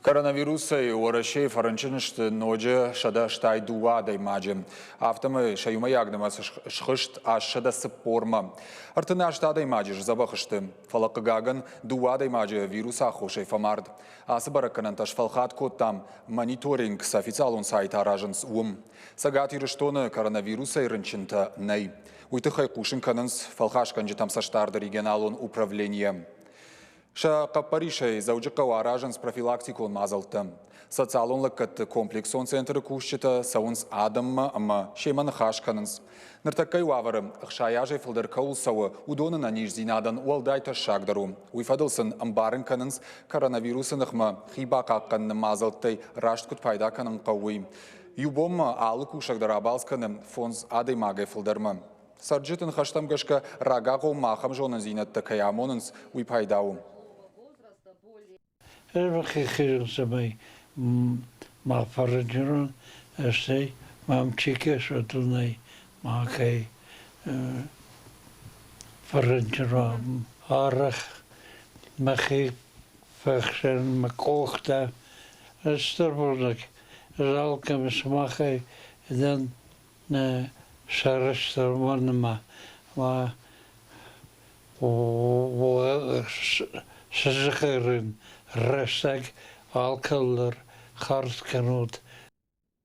Коронавирусai orašiai farančiništi nođe šada štai duadai mađe. Aftamai šajumai agdamas škšt aš šada siporma. Artina štadai mađe žzabakšti. Falak gagan duadai mađe virusa xošai famard. Asibarakanant aš falhat kotam monitoring s oficialun сайта ражанс Sagati rishtone коронавирусai ранчинта nei. Uităhai kușin kanans falhașkanji tam saștar regionalun upravlenie. Ша қаппаришай заужыққа аражанс профилактикон мазалтым. Социалон лыққат комплексон центры кушчыта сауынс адамма ама шейманы хашқанынс. Ныртаққай уавары ұқшаяжай фылдар қаулсауы удонына нежзинадан уалдайта шагдару. Уйфадылсын амбарын канынс коронавирусын ұқма хиба қаққанны мазалттай раштқыт пайда канын қауы. Юбомма алы кушагдар абалсканы фонз адай магай фылдарма. Сарджытын хаштамгашка рагағу махам жонын зинатты каямонынс уйпайдау. Samai ma farajron asay mam chike sotunai ma kai farajron arach machi fakhshan makochta starbolak zalkem smache dan sharashtar manma ma Sazagherin, Restag, Alkeller, Hartkanot,